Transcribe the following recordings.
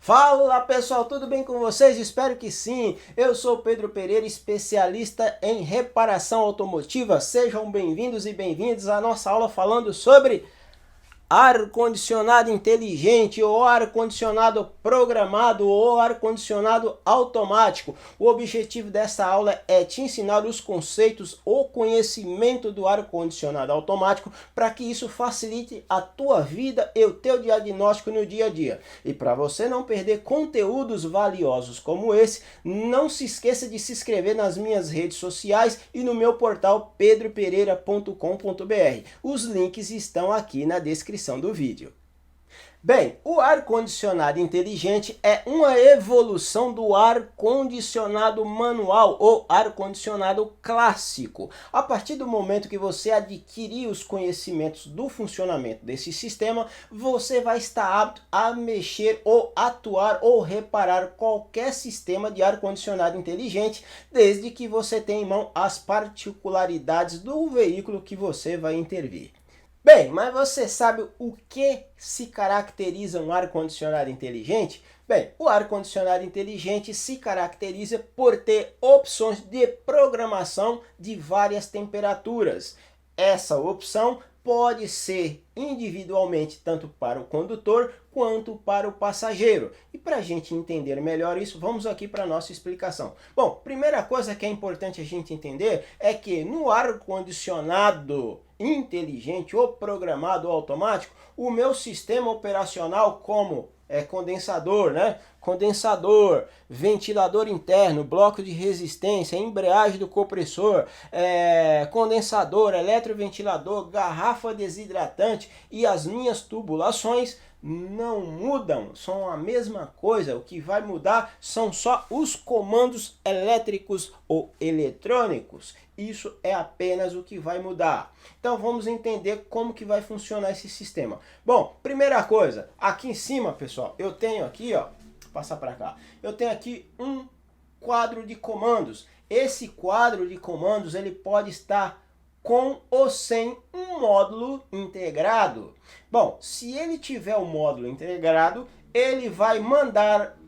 Fala pessoal, tudo bem com vocês? Espero que sim. Eu sou Pedro Pereira, especialista em reparação automotiva. Sejam bem-vindos e bem-vindas à nossa aula falando sobre ar-condicionado inteligente, ou ar-condicionado programado, ou ar-condicionado automático. O objetivo dessa aula é te ensinar os conceitos, o conhecimento do ar-condicionado automático, para que isso facilite a tua vida e o teu diagnóstico no dia a dia. E para você não perder conteúdos valiosos como esse, não se esqueça de se inscrever nas minhas redes sociais e no meu portal pedropereira.com.br. Os links estão aqui na descrição do vídeo. Bem, o ar-condicionado inteligente é uma evolução do ar-condicionado manual ou ar-condicionado clássico. A partir do momento que você adquirir os conhecimentos do funcionamento desse sistema, você vai estar apto a mexer ou atuar ou reparar qualquer sistema de ar-condicionado inteligente, desde que você tenha em mão as particularidades do veículo que você vai intervir. Bem, mas você sabe o que se caracteriza um ar-condicionado inteligente? Bem, o ar-condicionado inteligente se caracteriza por ter opções de programação de várias temperaturas. Essa opção pode ser individualmente tanto para o condutor quanto para o passageiro. E para a gente entender melhor isso, vamos aqui para a nossa explicação. Bom, primeira coisa que é importante a gente entender é que no ar-condicionado inteligente ou programado ou automático, o meu sistema operacional como condensador, condensador, ventilador interno, bloco de resistência, embreagem do compressor, condensador, eletroventilador, garrafa desidratante e as minhas tubulações não mudam, são a mesma coisa. O que vai mudar são só os comandos elétricos ou eletrônicos. Isso é apenas o que vai mudar. Então vamos entender como que vai funcionar esse sistema. Bom, primeira coisa, aqui em cima, pessoal, eu tenho aqui, ó, vou passar para cá. Eu tenho aqui um quadro de comandos. Esse quadro de comandos, ele pode estar com ou sem um módulo integrado. Bom, se ele tiver um módulo integrado, ele vai mandar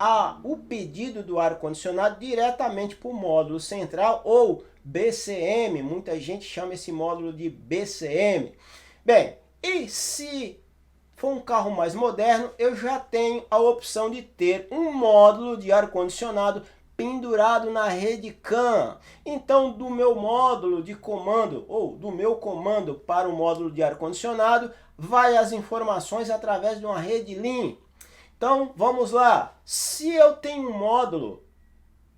o pedido do ar-condicionado diretamente para o módulo central ou BCM. Muita gente chama esse módulo de BCM. Bem, e se for um carro mais moderno, eu já tenho a opção de ter um módulo de ar-condicionado pendurado na rede CAN. Então, do meu módulo de comando ou do meu comando para o módulo de ar-condicionado, vai as informações através de uma rede LIN. Então, vamos lá. Se eu tenho um módulo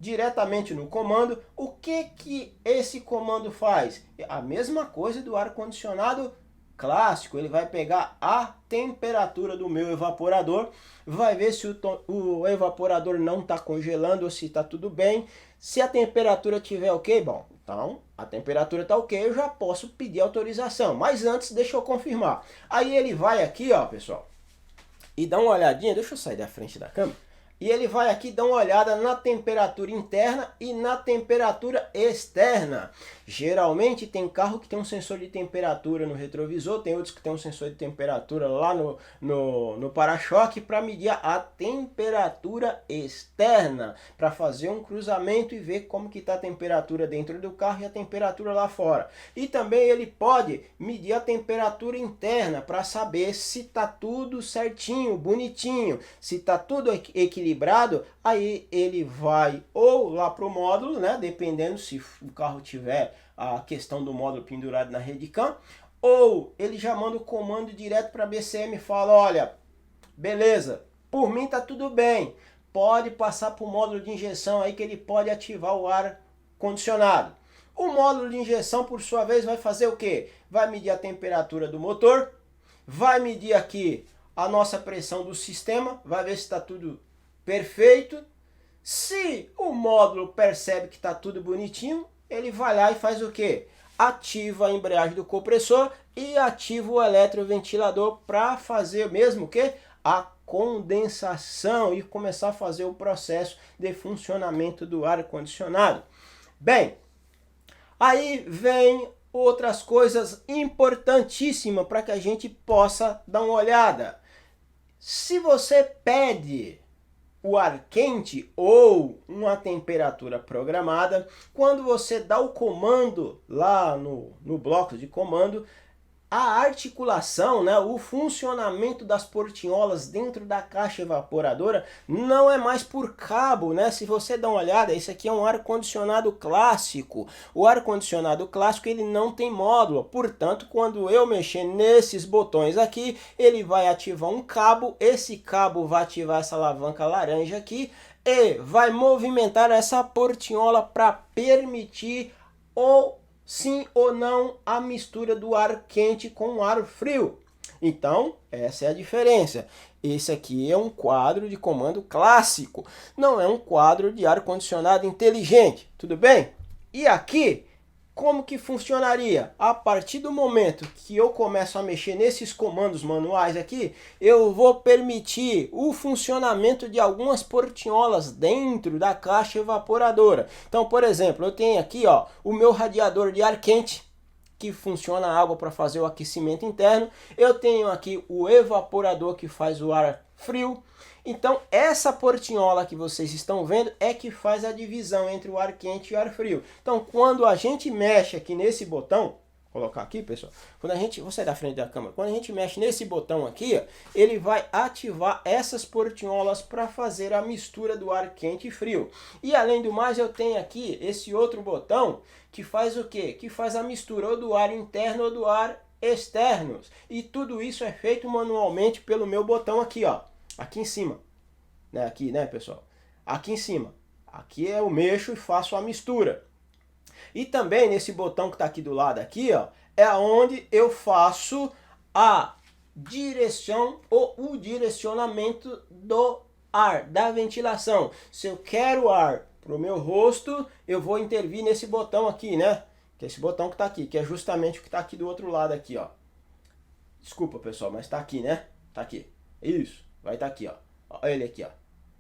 diretamente no comando, o que esse comando faz? A mesma coisa do ar-condicionado clássico. Ele vai pegar a temperatura do meu evaporador, vai ver se o evaporador não está congelando ou se está tudo bem. Se a temperatura estiver ok, bom, então a temperatura está ok, eu já posso pedir autorização. Mas antes, deixa eu confirmar. Aí ele vai aqui, ó, pessoal, e dá uma olhadinha. Deixa eu sair da frente da câmera. E ele vai aqui dar uma olhada na temperatura interna e na temperatura externa. Geralmente tem carro que tem um sensor de temperatura no retrovisor, tem outros que tem um sensor de temperatura lá no para-choque para medir a temperatura externa, para fazer um cruzamento e ver como que está a temperatura dentro do carro e a temperatura lá fora. E também ele pode medir a temperatura interna para saber se está tudo certinho, bonitinho, se está tudo equilibrado. Aí ele vai ou lá para o módulo, dependendo se o carro tiver a questão do módulo pendurado na rede CAN, ou ele já manda o comando direto para a BCM e fala, olha, beleza, por mim tá tudo bem, pode passar para o módulo de injeção aí que ele pode ativar o ar condicionado. O módulo de injeção, por sua vez, vai fazer o quê? Vai medir a temperatura do motor, vai medir aqui a nossa pressão do sistema, vai ver se está tudo perfeito. Se o módulo percebe que está tudo bonitinho, ele vai lá e faz o quê? Ativa a embreagem do compressor e ativa o eletroventilador para fazer mesmo o quê? A condensação e começar a fazer o processo de funcionamento do ar-condicionado. Bem, aí vem outras coisas importantíssimas para que a gente possa dar uma olhada. Se você pede o ar quente ou uma temperatura programada, quando você dá o comando lá no bloco de comando, a articulação, né, o funcionamento das portinholas dentro da caixa evaporadora não é mais por cabo, né? Se você dá uma olhada, esse aqui é um ar-condicionado clássico. O ar-condicionado clássico ele não tem módulo, portanto, quando eu mexer nesses botões aqui, ele vai ativar um cabo, esse cabo vai ativar essa alavanca laranja aqui e vai movimentar essa portinhola para permitir ou sim ou não a mistura do ar quente com o ar frio. Então, essa é a diferença. Esse aqui é um quadro de comando clássico, não é um quadro de ar-condicionado inteligente, tudo bem? E aqui, como que funcionaria? A partir do momento que eu começo a mexer nesses comandos manuais aqui, eu vou permitir o funcionamento de algumas portinholas dentro da caixa evaporadora. Então, por exemplo, eu tenho aqui ó, o meu radiador de ar quente, que funciona a água para fazer o aquecimento interno. Eu tenho aqui o evaporador que faz o ar frio. Então, essa portinhola que vocês estão vendo é que faz a divisão entre o ar quente e o ar frio. Então, quando a gente mexe aqui nesse botão, vou colocar aqui, pessoal, quando a gente, vou sair da frente da câmera, quando a gente mexe nesse botão aqui, ó, ele vai ativar essas portinholas para fazer a mistura do ar quente e frio. E além do mais, eu tenho aqui esse outro botão que faz o quê? Que faz a mistura ou do ar interno ou do ar externo. E tudo isso é feito manualmente pelo meu botão aqui, ó. Aqui em cima, né? Aqui, né, pessoal? Aqui em cima. Aqui eu mexo e faço a mistura. E também nesse botão que está aqui do lado aqui, ó, é onde eu faço a direção ou o direcionamento do ar, da ventilação. Se eu quero ar para o meu rosto, eu vou intervir nesse botão aqui, né? Que é esse botão que está aqui, que é justamente o que está aqui do outro lado aqui, ó. Desculpa, pessoal, mas está aqui, né? Está aqui. Isso. Vai estar aqui, ó. Olha ele aqui, ó.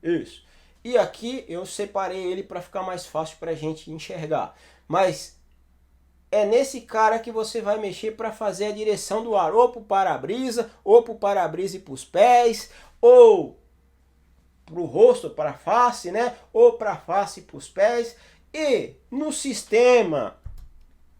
Isso. E aqui eu separei ele para ficar mais fácil para a gente enxergar. Mas é nesse cara que você vai mexer para fazer a direção do ar. Ou para o para-brisa, ou para o para-brisa e para os pés, ou para o rosto, para a face, né? Ou para a face e para os pés. E no sistema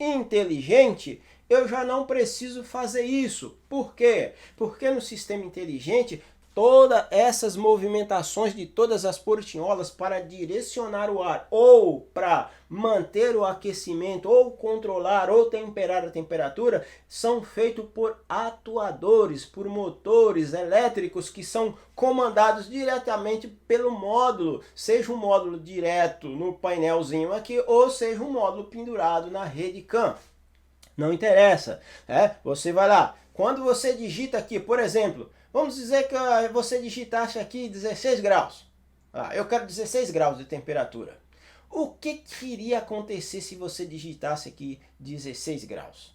inteligente, eu já não preciso fazer isso. Por quê? Porque no sistema inteligente, todas essas movimentações de todas as portinholas para direcionar o ar ou para manter o aquecimento ou controlar ou temperar a temperatura são feitos por atuadores, por motores elétricos que são comandados diretamente pelo módulo, seja um módulo direto no painelzinho aqui ou seja um módulo pendurado na rede CAN. Não interessa, você vai lá, quando você digita aqui, por exemplo, vamos dizer que você digitasse aqui 16 graus. Eu quero 16 graus de temperatura. O que iria acontecer se você digitasse aqui 16 graus?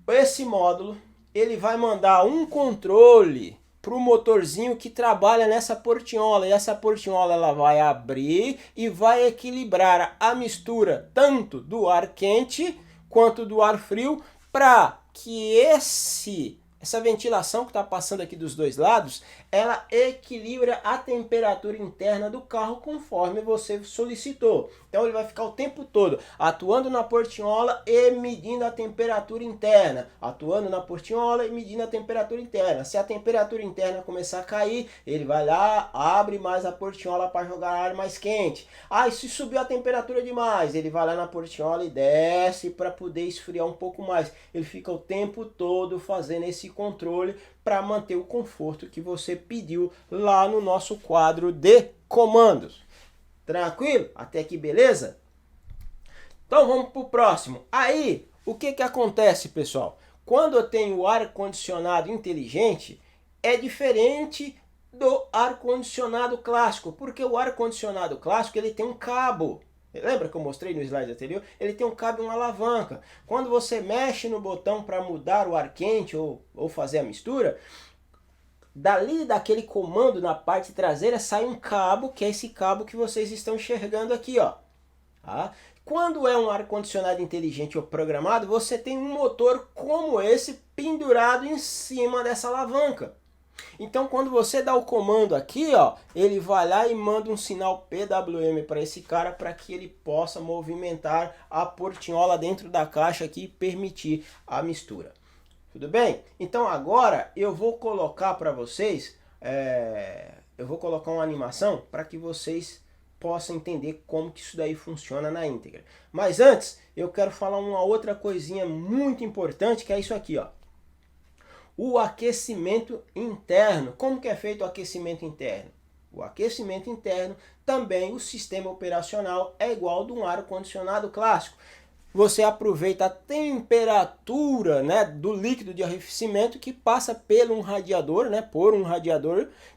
Esse módulo ele vai mandar um controle para o motorzinho que trabalha nessa portinhola. E essa portinhola ela vai abrir e vai equilibrar a mistura tanto do ar quente quanto do ar frio para que essa ventilação que está passando aqui dos dois lados, ela equilibra a temperatura interna do carro conforme você solicitou. Então ele vai ficar o tempo todo atuando na portinhola e medindo a temperatura interna. Atuando na portinhola e medindo a temperatura interna. Se a temperatura interna começar a cair, ele vai lá, abre mais a portinhola para jogar ar mais quente. E se subiu a temperatura demais, ele vai lá na portinhola e desce para poder esfriar um pouco mais. Ele fica o tempo todo fazendo esse controle para manter o conforto que você pediu lá no nosso quadro de comandos. Tranquilo? Até aqui, beleza? Então vamos para o próximo. Aí, o que acontece, pessoal? Quando eu tenho o ar-condicionado inteligente, é diferente do ar-condicionado clássico, porque o ar-condicionado clássico ele tem um cabo. Lembra que eu mostrei no slide anterior? Ele tem um cabo e uma alavanca. Quando você mexe no botão para mudar o ar quente ou fazer a mistura, dali daquele comando na parte traseira sai um cabo, que é esse cabo que vocês estão enxergando aqui, ó. Quando é um ar-condicionado inteligente ou programado, você tem um motor como esse pendurado em cima dessa alavanca. Então, quando você dá o comando aqui, ó, ele vai lá e manda um sinal PWM para esse cara para que ele possa movimentar a portinhola dentro da caixa aqui e permitir a mistura. Tudo bem? Então agora eu vou colocar para vocês, eu vou colocar uma animação para que vocês possam entender como que isso daí funciona na íntegra. Mas antes, eu quero falar uma outra coisinha muito importante, que é isso aqui, ó. O aquecimento interno. Como que é feito o aquecimento interno? O aquecimento interno, também o sistema operacional é igual ao de um ar-condicionado clássico. Você aproveita a temperatura, né, do líquido de arrefecimento que passa por um radiador, né,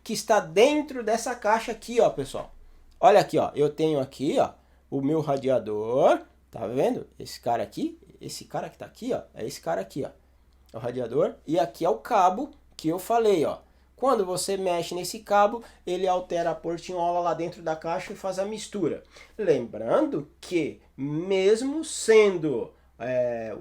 que está dentro dessa caixa aqui, ó, pessoal. Olha aqui, ó, eu tenho aqui, ó, o meu radiador, tá vendo? Esse cara aqui, esse cara que tá aqui, ó, é esse cara aqui, ó. O radiador, e aqui é o cabo que eu falei, ó. Quando você mexe nesse cabo, ele altera a portinhola lá dentro da caixa e faz a mistura. Lembrando que mesmo sendo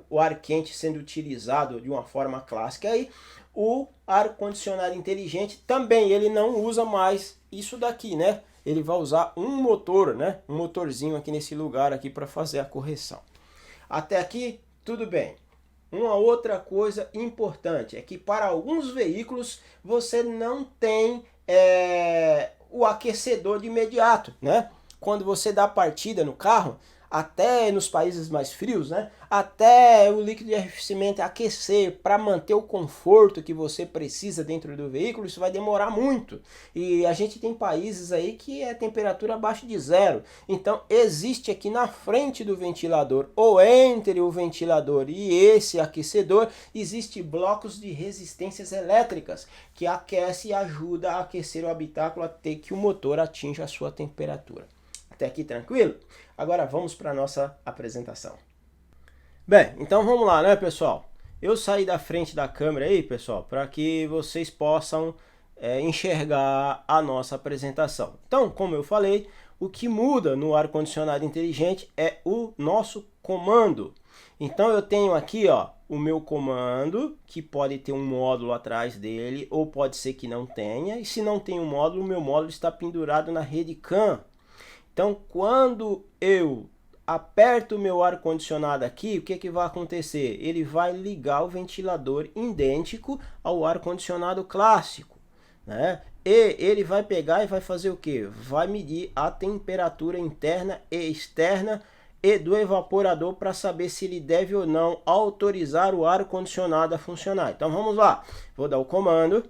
o ar quente sendo utilizado de uma forma clássica aí, o ar-condicionado inteligente também ele não usa mais isso daqui, né? Ele vai usar um motor, né? Um motorzinho aqui nesse lugar aqui para fazer a correção. Até aqui, tudo bem. Uma outra coisa importante é que para alguns veículos você não tem o aquecedor de imediato, né? Quando você dá partida no carro, até nos países mais frios, né? Até o líquido de arrefecimento aquecer para manter o conforto que você precisa dentro do veículo, isso vai demorar muito. E a gente tem países aí que é temperatura abaixo de zero. Então existe aqui na frente do ventilador, ou entre o ventilador e esse aquecedor, existe blocos de resistências elétricas que aquece e ajuda a aquecer o habitáculo até que o motor atinja a sua temperatura. Até aqui tranquilo? Agora vamos para a nossa apresentação. Bem, então vamos lá, né, pessoal? Eu saí da frente da câmera aí, pessoal, para que vocês possam enxergar a nossa apresentação. Então, como eu falei, o que muda no ar-condicionado inteligente é o nosso comando. Então eu tenho aqui, ó, o meu comando, que pode ter um módulo atrás dele, ou pode ser que não tenha. E se não tem um módulo, o meu módulo está pendurado na rede CAN. Então, quando eu aperto o meu ar-condicionado aqui, o que vai acontecer? Ele vai ligar o ventilador idêntico ao ar-condicionado clássico, né? E ele vai pegar e vai fazer o que? Vai medir a temperatura interna e externa e do evaporador para saber se ele deve ou não autorizar o ar-condicionado a funcionar. Então, vamos lá. Vou dar o comando.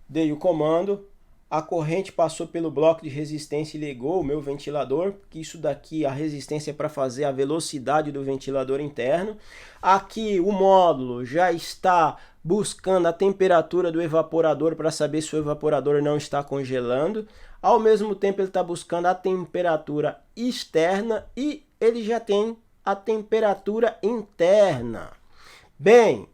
Dei o comando. A corrente passou pelo bloco de resistência e ligou o meu ventilador, porque isso daqui, a resistência é para fazer a velocidade do ventilador interno. Aqui o módulo já está buscando a temperatura do evaporador para saber se o evaporador não está congelando. Ao mesmo tempo ele está buscando a temperatura externa e ele já tem a temperatura interna. Bem,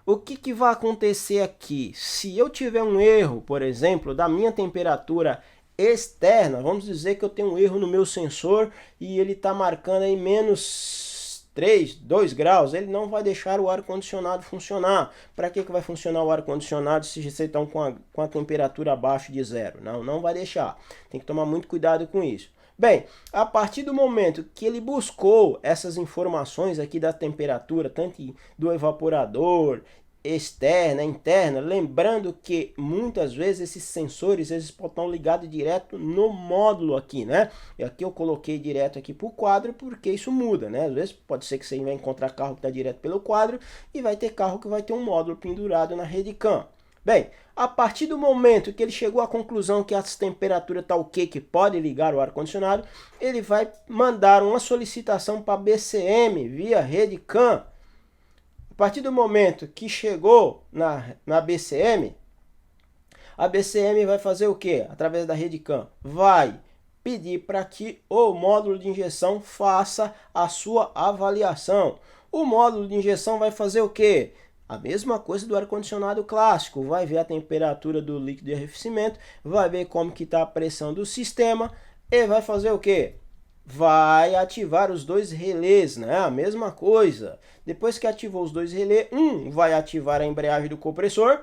o que vai acontecer aqui? Se eu tiver um erro, por exemplo, da minha temperatura externa, vamos dizer que eu tenho um erro no meu sensor e ele está marcando aí menos 3, 2 graus, ele não vai deixar o ar-condicionado funcionar. Para que vai funcionar o ar-condicionado se vocês estão com a temperatura abaixo de zero? Não vai deixar. Tem que tomar muito cuidado com isso. Bem, a partir do momento que ele buscou essas informações aqui da temperatura, tanto do evaporador, externa, interna, lembrando que muitas vezes esses sensores eles estão ligados direto no módulo aqui, né? E aqui eu coloquei direto aqui para o quadro porque isso muda, né? Às vezes pode ser que você vai encontrar carro que está direto pelo quadro e vai ter carro que vai ter um módulo pendurado na rede CAN. Bem, a partir do momento que ele chegou à conclusão que a temperatura está ok, que pode ligar o ar-condicionado, ele vai mandar uma solicitação para a BCM via rede CAN. A partir do momento que chegou na BCM, a BCM vai fazer o quê? Através da rede CAN, vai pedir para que o módulo de injeção faça a sua avaliação. O módulo de injeção vai fazer o quê? A mesma coisa do ar-condicionado clássico, vai ver a temperatura do líquido de arrefecimento, vai ver como que está a pressão do sistema e vai fazer o quê? vai ativar os dois relés, né? A mesma coisa. Depois que ativou os dois relés, um vai ativar a embreagem do compressor,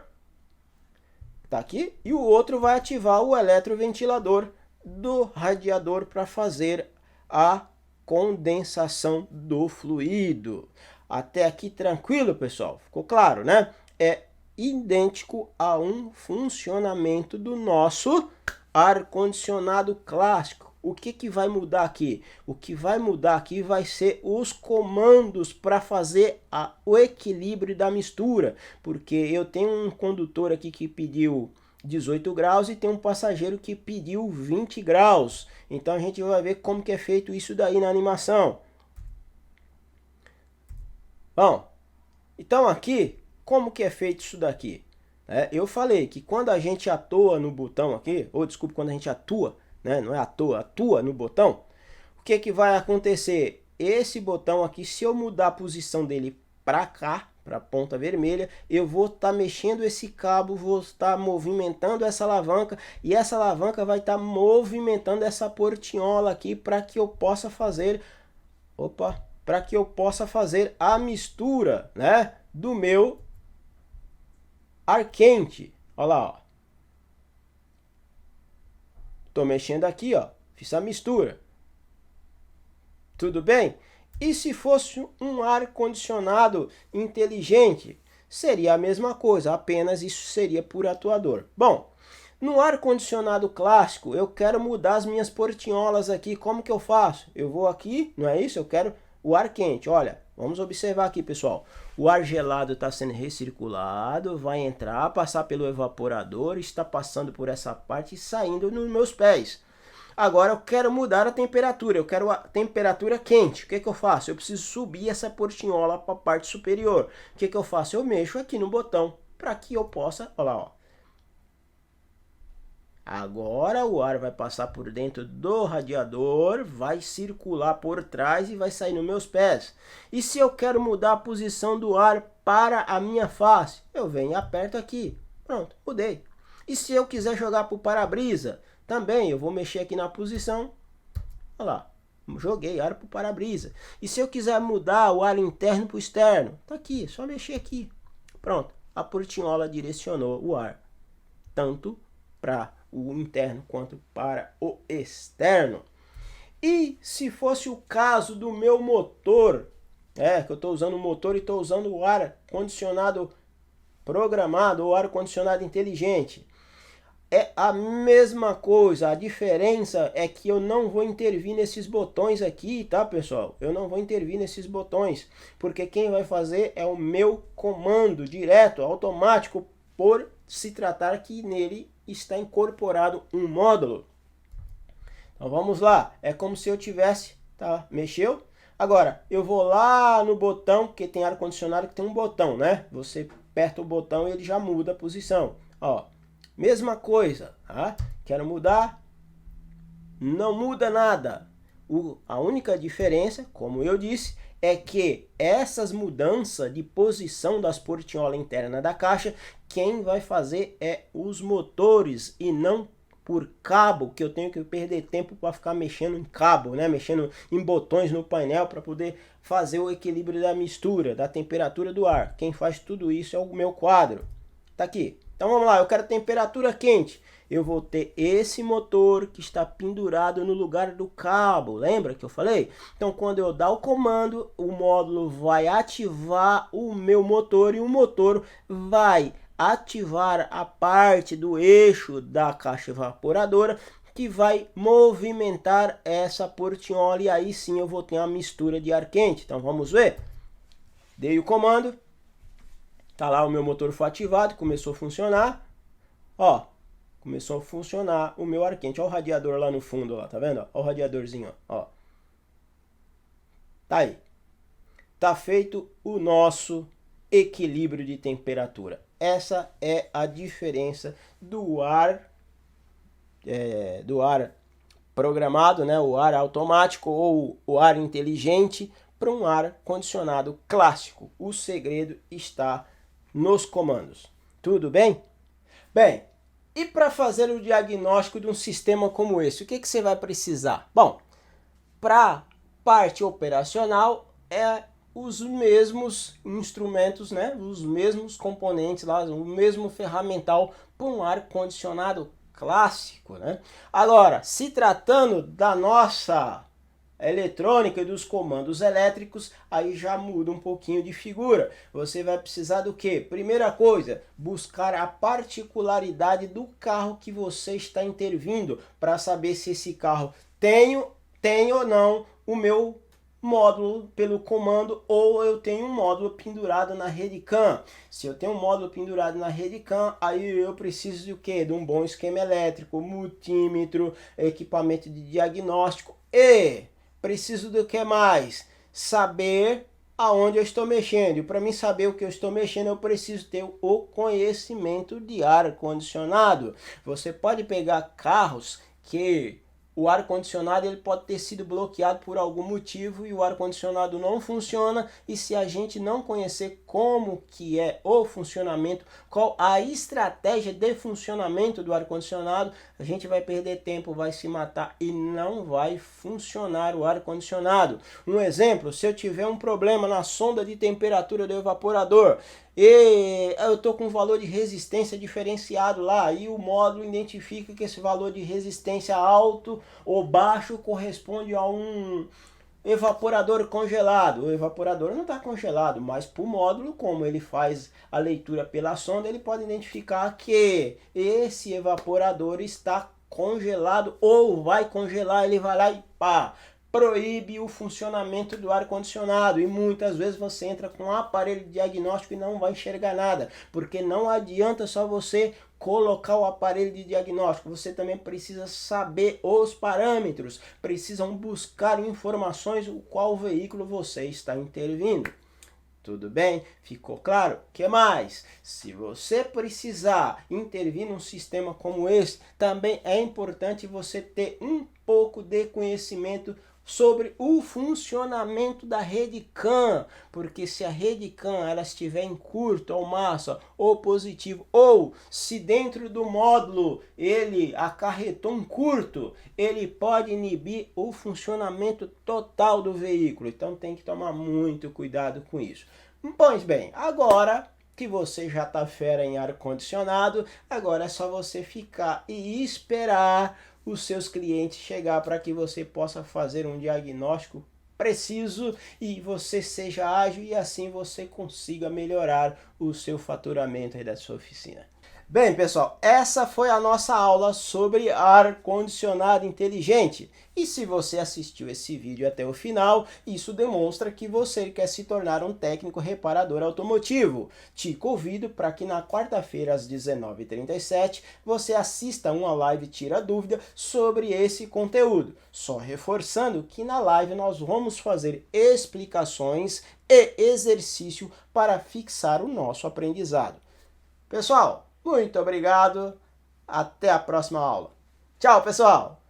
tá aqui, e o outro vai ativar o eletroventilador do radiador para fazer a condensação do fluido. Até aqui tranquilo, pessoal? Ficou claro, né? É idêntico a um funcionamento do nosso ar-condicionado clássico. O que vai mudar aqui? O que vai mudar aqui vai ser os comandos para fazer o equilíbrio da mistura. Porque eu tenho um condutor aqui que pediu 18 graus e tem um passageiro que pediu 20 graus. Então a gente vai ver como que é feito isso daí na animação. Bom, então aqui, como que é feito isso daqui? Eu falei que quando a gente atua no botão aqui, ou desculpe, quando a gente atua, né? Não é à toa, atua no botão, o que que vai acontecer? Esse botão aqui, se eu mudar a posição dele para cá, para a ponta vermelha, eu vou estar mexendo esse cabo, vou estar movimentando essa alavanca, e essa alavanca vai estar movimentando essa portinhola aqui para que eu possa fazer, para que eu possa fazer a mistura, né, do meu ar quente. Olha lá, ó. Tô mexendo aqui, ó, fiz a mistura. Tudo bem? E se fosse um ar-condicionado inteligente? Seria a mesma coisa, apenas isso seria por atuador. Bom, no ar-condicionado clássico, eu quero mudar as minhas portinholas aqui. Como que eu faço? Eu vou aqui, não é isso? Eu quero o ar quente. Olha, vamos observar aqui, pessoal. O ar gelado está sendo recirculado, vai entrar, passar pelo evaporador, está passando por essa parte e saindo nos meus pés. Agora eu quero mudar a temperatura, eu quero a temperatura quente. O que que eu faço? Eu preciso subir essa portinhola para a parte superior. O que que eu faço? Eu mexo aqui no botão para que eu possa, olha lá, ó. Agora o ar vai passar por dentro do radiador, vai circular por trás e vai sair nos meus pés. E se eu quero mudar a posição do ar para a minha face, eu venho e aperto aqui. Pronto, mudei. E se eu quiser jogar para o para-brisa, também eu vou mexer aqui na posição. Olha lá, joguei ar para o para-brisa. E se eu quiser mudar o ar interno para o externo, tá aqui, só mexer aqui. Pronto, a portinhola direcionou o ar, tanto para o interno quanto para o externo. E se fosse o caso do meu motor, que eu estou usando o motor e estou usando o ar condicionado programado ou ar condicionado inteligente, é a mesma coisa. A diferença é que eu não vou intervir nesses botões aqui, tá, pessoal? Eu não vou intervir nesses botões, porque quem vai fazer é o meu comando direto, automático, por se tratar que nele está incorporado um módulo. Então vamos lá, é como se eu tivesse, tá? Mexeu. Agora, eu vou lá no botão, que tem ar-condicionado que tem um botão, né? Você aperta o botão e ele já muda a posição. Ó, mesma coisa, tá? Quero mudar, não muda nada. A única diferença, como eu disse, é que essas mudanças de posição das portinholas internas da caixa, quem vai fazer é os motores e não por cabo, que eu tenho que perder tempo para ficar mexendo em cabo, né? Mexendo em botões no painel para poder fazer o equilíbrio da mistura, da temperatura do ar. Quem faz tudo isso é o meu quadro. Tá aqui. Então vamos lá, eu quero temperatura quente. Eu vou ter esse motor que está pendurado no lugar do cabo. Lembra que eu falei? Então quando eu dar o comando, o módulo vai ativar o meu motor e o motor vai ativar a parte do eixo da caixa evaporadora que vai movimentar essa portinhola e aí sim eu vou ter uma mistura de ar quente. Então vamos ver? Dei o comando. Tá lá, o meu motor foi ativado, começou a funcionar. Ó, começou a funcionar o meu ar quente. Ó o radiador lá no fundo, ó, tá vendo? Ó o radiadorzinho, ó. Tá aí. Tá feito o nosso equilíbrio de temperatura. Essa é a diferença do ar programado, né? O ar automático ou o ar inteligente para um ar condicionado clássico. O segredo está nos comandos. Tudo bem? Bem, e para fazer o diagnóstico de um sistema como esse, o que você vai precisar? Bom, Para parte operacional é os mesmos instrumentos, né? Os mesmos componentes lá, o mesmo ferramental para um ar-condicionado clássico, né? Agora, se tratando da nossa eletrônica e dos comandos elétricos, aí já muda um pouquinho de figura. Você vai precisar do quê? Primeira coisa, buscar a particularidade do carro que você está intervindo para saber se esse carro tem ou não o meu módulo pelo comando, ou eu tenho um módulo pendurado na rede CAN. Se eu tenho um módulo pendurado na rede CAN, aí eu preciso de o quê? De um bom esquema elétrico, multímetro, equipamento de diagnóstico e preciso do que mais? Saber aonde eu estou mexendo. E para mim saber o que eu estou mexendo, eu preciso ter o conhecimento de ar-condicionado. Você pode pegar carros que o ar-condicionado ele pode ter sido bloqueado por algum motivo e o ar-condicionado não funciona, e se a gente não conhecer como que é o funcionamento, qual a estratégia de funcionamento do ar-condicionado, a gente vai perder tempo, vai se matar e não vai funcionar o ar-condicionado. Um exemplo, se eu tiver um problema na sonda de temperatura do evaporador, e eu estou com um valor de resistência diferenciado lá e o módulo identifica que esse valor de resistência alto ou baixo corresponde a um evaporador congelado. O evaporador não está congelado, mas para o módulo, como ele faz a leitura pela sonda, ele pode identificar que esse evaporador está congelado ou vai congelar. Ele vai lá e pá, proíbe o funcionamento do ar-condicionado, e muitas vezes você entra com um aparelho de diagnóstico e não vai enxergar nada, porque não adianta só você colocar o aparelho de diagnóstico, você também precisa saber os parâmetros, precisam buscar informações o qual veículo você está intervindo. Tudo bem? Ficou claro? O que mais? Se você precisar intervir num sistema como esse, também é importante você ter um pouco de conhecimento sobre o funcionamento da rede CAN, porque se a rede CAN ela estiver em curto ou massa ou positivo, ou se dentro do módulo ele acarretou um curto, ele pode inibir o funcionamento total do veículo. Então tem que tomar muito cuidado com isso. Pois bem, agora que você já está fera em ar-condicionado, agora é só você ficar e esperar os seus clientes chegar para que você possa fazer um diagnóstico preciso e você seja ágil e assim você consiga melhorar o seu faturamento aí da sua oficina. Bem, pessoal, essa foi a nossa aula sobre ar-condicionado inteligente. E se você assistiu esse vídeo até o final, isso demonstra que você quer se tornar um técnico reparador automotivo. Te convido para que na quarta-feira às 19h37 você assista uma live Tira Dúvida sobre esse conteúdo. Só reforçando que na live nós vamos fazer explicações e exercício para fixar o nosso aprendizado. Pessoal, muito obrigado. Até a próxima aula. Tchau, pessoal!